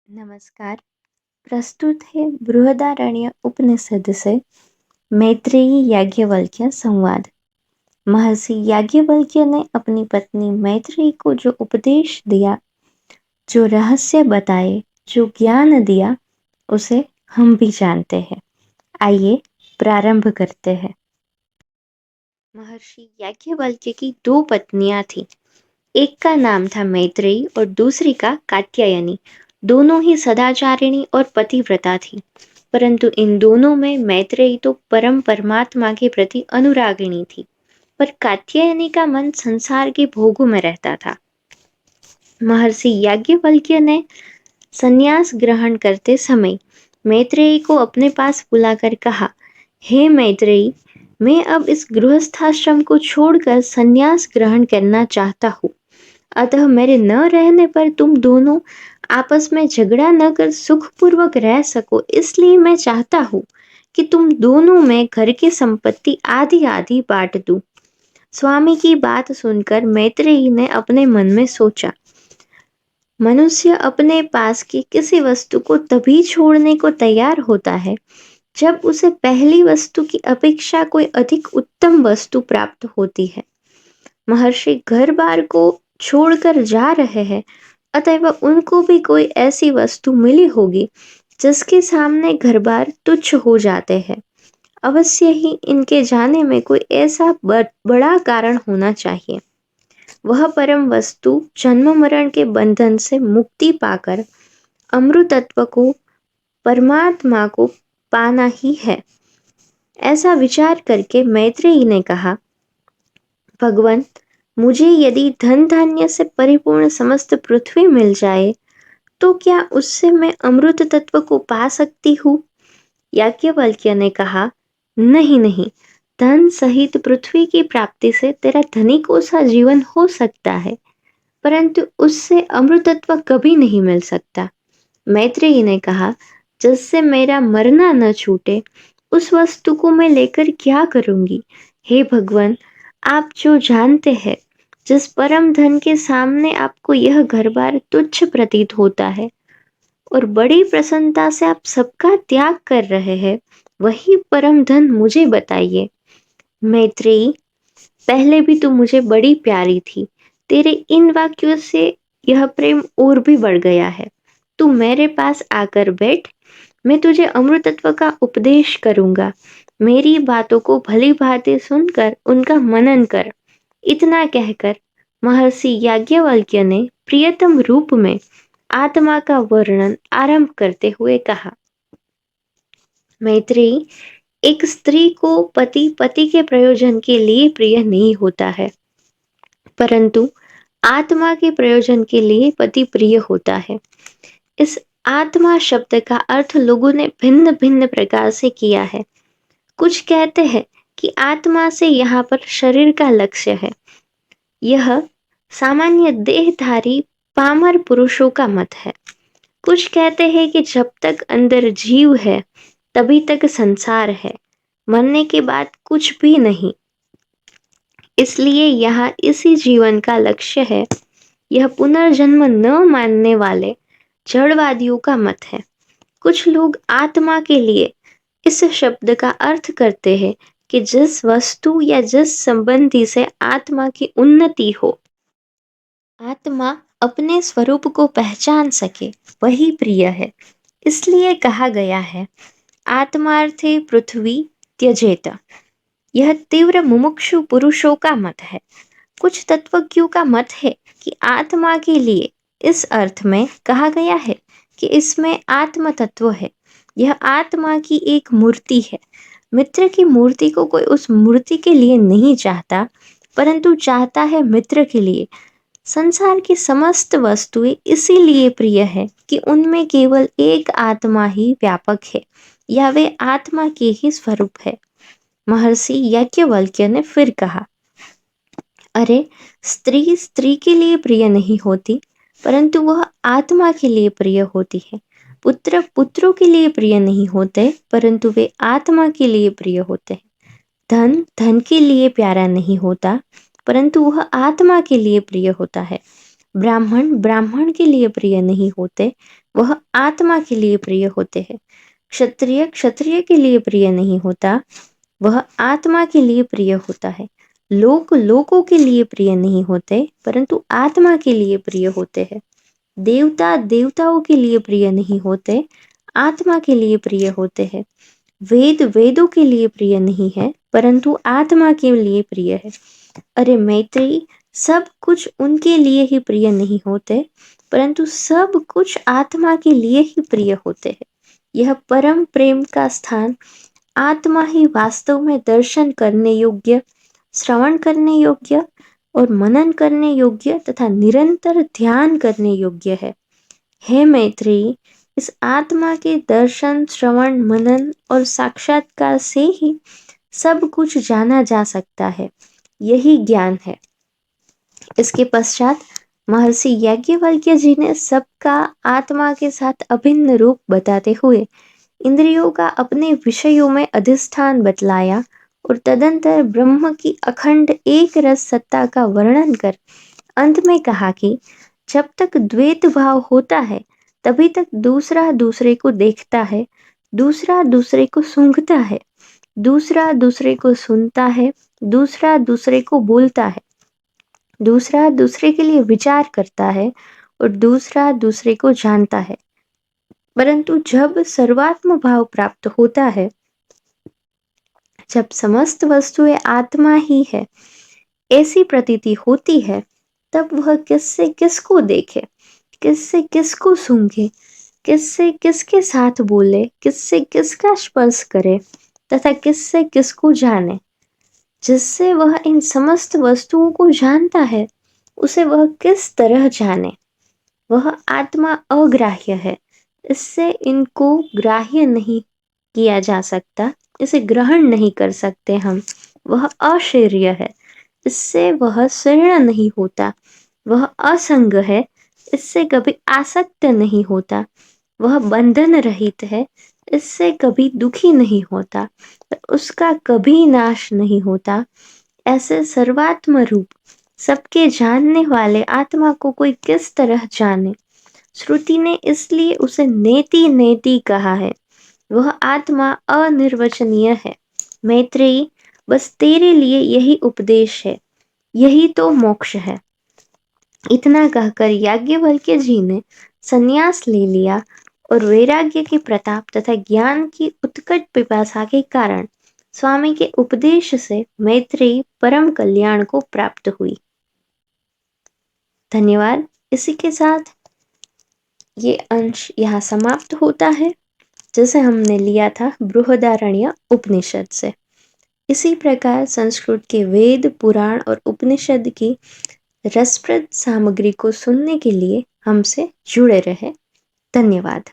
नमस्कार। प्रस्तुत है बृहदारण्य उपनिषद से मैत्रेयी याज्ञवल्क्य संवाद। महर्षि याज्ञवल्क्य ने अपनी पत्नी मैत्रेयी को जो उपदेश दिया, जो रहस्य बताए, जो ज्ञान दिया, उसे हम भी जानते हैं। आइए प्रारंभ करते हैं। महर्षि याज्ञवल्क्य की दो पत्नियां थीं। एक का नाम था मैत्रेयी और दूसरी का कात्यायनी। दोनों ही सदाचारिणी और पतिव्रता थी, परंतु इन दोनों में मैत्रेयी तो परम परमात्मा के प्रति अनुरागिणी थी, पर कात्यायनी का मन संसार के भोगों में रहता था। महर्षि याज्ञवल्क्य ने संन्यास ग्रहण करते समय मैत्रेयी को अपने पास बुलाकर कहा, हे मैत्रेयी, मैं अब इस गृहस्थाश्रम को छोड़कर संन्यास ग्रहण करना चाहता हूँ। अतः मेरे न रहने पर तुम दोनों आपस में झगड़ा न कर सुखपूर्वक रह सको, इसलिए मैं चाहता हूँ कि तुम दोनों में घर की संपत्ति आधी आधी बांट दूं। स्वामी की बात सुनकर मैत्रेयी ने अपने मन में सोचा, मनुष्य अपने पास की किसी वस्तु को तभी छोड़ने को तैयार होता है जब उसे पहली वस्तु की अपेक्षा कोई अधिक उत्तम वस्तु प्राप्त होती है। महर्षि घर बार को छोड़कर जा रहे हैं, अतएव उनको भी कोई ऐसी वस्तु मिली होगी जिसके सामने घर बार तुच्छ हो जाते हैं। अवश्य ही इनके जाने में कोई ऐसा बड़ा कारण होना चाहिए। वह परम वस्तु जन्म मरण के बंधन से मुक्ति पाकर अमृतत्व को, परमात्मा को पाना ही है। ऐसा विचार करके मैत्रेयी ने कहा, भगवान, मुझे यदि धन धान्य से परिपूर्ण समस्त पृथ्वी मिल जाए तो क्या उससे मैं अमृत तत्व को पा सकती हूँ? याज्ञवल्क्य ने कहा, नहीं नहीं, धन सहित पृथ्वी की प्राप्ति से तेरा धनिकों सा जीवन हो सकता है, परंतु उससे अमृतत्व कभी नहीं मिल सकता। मैत्रेयी ने कहा, जिससे मेरा मरना न छूटे उस वस्तु को मैं लेकर क्या करूंगी? हे भगवान, आप जो जानते हैं, जिस परम धन के सामने आपको यह घर बार तुच्छ प्रतीत होता है और बड़ी प्रसन्नता से आप सबका त्याग कर रहे हैं, वही परम धन मुझे बताइए। मैत्रेयी, पहले भी तू मुझे बड़ी प्यारी थी, तेरे इन वाक्यों से यह प्रेम और भी बढ़ गया है। तू मेरे पास आकर बैठ, मैं तुझे अमृतत्व का उपदेश करूंगा। मेरी बातों को भली भांति सुनकर उनका मनन कर। इतना कहकर महर्षि याज्ञवल्क्य ने प्रियतम रूप में आत्मा का वर्णन आरंभ करते हुए कहा, मैत्रेयी, एक स्त्री को पति पति के प्रयोजन के लिए प्रिय नहीं होता है, परंतु आत्मा के प्रयोजन के लिए पति प्रिय होता है। इस आत्मा शब्द का अर्थ लोगों ने भिन्न भिन्न प्रकार से किया है। कुछ कहते हैं कि आत्मा से यहाँ पर शरीर का लक्ष्य है। यह सामान्य देहधारी पामर पुरुषों का मत है। कुछ कहते हैं कि जब तक अंदर जीव है तभी तक संसार है, मरने के बाद कुछ भी नहीं, इसलिए यहाँ इसी जीवन का लक्ष्य है। यह पुनर्जन्म न मानने वाले जड़वादियों का मत है। कुछ लोग आत्मा के लिए इस शब्द का अर्थ करते हैं कि जिस वस्तु या जिस संबंधी से आत्मा की उन्नति हो, आत्मा अपने स्वरूप को पहचान सके, वही प्रिय है। इसलिए कहा गया है, आत्मार्थे पृथ्वी त्यजेत। यह तीव्र मुमुक्षु पुरुषों का मत है। कुछ तत्वज्ञों का मत है कि आत्मा के लिए इस अर्थ में कहा गया है कि इसमें आत्म तत्व है। यह आत्मा की एक मूर्ति है। मित्र की मूर्ति को कोई उस मूर्ति के लिए नहीं चाहता, परंतु चाहता है मित्र के लिए। संसार की समस्त वस्तुएं इसीलिए प्रिय है कि उनमें केवल एक आत्मा ही व्यापक है, या वे आत्मा के ही स्वरूप है। महर्षि याज्ञवल्क्य ने फिर कहा, अरे, स्त्री स्त्री के लिए प्रिय नहीं होती, परंतु वह आत्मा के लिए प्रिय होती है। पुत्र पुत्रों के लिए प्रिय नहीं होते, परंतु वे आत्मा के लिए प्रिय होते हैं। धन धन के लिए प्यारा नहीं होता, परंतु वह आत्मा के लिए प्रिय होता है। ब्राह्मण ब्राह्मण के लिए प्रिय नहीं होते, वह आत्मा के लिए प्रिय होते हैं। क्षत्रिय क्षत्रिय के लिए प्रिय नहीं होता, वह आत्मा के लिए प्रिय होता है। लोक लोकों के लिए प्रिय नहीं होते, परंतु आत्मा के लिए प्रिय होते हैं। देवता देवताओं के लिए प्रिय नहीं होते, आत्मा के लिए प्रिय होते हैं। वेद वेदों के लिए प्रिय नहीं है, परंतु आत्मा के लिए प्रिय है। अरे मैत्रेयी, सब कुछ उनके लिए ही प्रिय नहीं होते, परंतु सब कुछ आत्मा के लिए ही प्रिय होते हैं। यह परम प्रेम का स्थान आत्मा ही वास्तव में दर्शन करने योग्य, श्रवण करने योग्य और मनन करने योग्य तथा निरंतर ध्यान करने योग्य है। हे मैत्रेयी, इस आत्मा के दर्शन, श्रवण, मनन और साक्षात्कार से ही सब कुछ जाना जा सकता है। यही ज्ञान है। इसके पश्चात महर्षि याज्ञवल्क्य जी ने सबका आत्मा के साथ अभिन्न रूप बताते हुए इंद्रियों का अपने विषयों में अधिष्ठान बतलाया और तदंतर ब्रह्म की अखंड एक रस सत्ता का वर्णन कर अंत में कहा कि जब तक द्वैत भाव होता है तभी तक दूसरा दूसरे को देखता है, दूसरा दूसरे को सूंघता है, दूसरा दूसरे को सुनता है, दूसरा दूसरे को बोलता है, दूसरा दूसरे के लिए विचार करता है और दूसरा दूसरे को जानता है। परंतु जब सर्वात्म भाव प्राप्त होता है, जब समस्त वस्तुएं आत्मा ही है, ऐसी प्रतीति होती है, तब वह किससे किसको देखे, किससे किसको सूंघे, किससे किसके साथ बोले, किससे किसका स्पर्श करे तथा किससे किसको जाने। जिससे वह इन समस्त वस्तुओं को जानता है, उसे वह किस तरह जाने। वह आत्मा अग्राह्य है, इससे इनको ग्राह्य नहीं किया जा सकता, इसे ग्रहण नहीं कर सकते हम। वह अशरीर्य है, इससे वह शीर्ण नहीं होता। वह असंग है, इससे कभी आसक्त नहीं होता। वह बंधन रहित है, इससे कभी दुखी नहीं होता, उसका कभी नाश नहीं होता। ऐसे सर्वात्म रूप सबके जानने वाले आत्मा को कोई किस तरह जाने। श्रुति ने इसलिए उसे नेति नेति कहा है। वह आत्मा अनिर्वचनीय है। मैत्रेयी, बस तेरे लिए यही उपदेश है, यही तो मोक्ष है। इतना कहकर याज्ञवल्क्य जी ने संन्यास ले लिया और वैराग्य के प्रताप तथा ज्ञान की उत्कट पिपासा के कारण स्वामी के उपदेश से मैत्रेयी परम कल्याण को प्राप्त हुई। धन्यवाद। इसी के साथ ये अंश यहाँ समाप्त होता है, जैसे हमने लिया था बृहदारण्य उपनिषद से। इसी प्रकार संस्कृत के वेद, पुराण और उपनिषद की रसप्रद सामग्री को सुनने के लिए हमसे जुड़े रहे। धन्यवाद।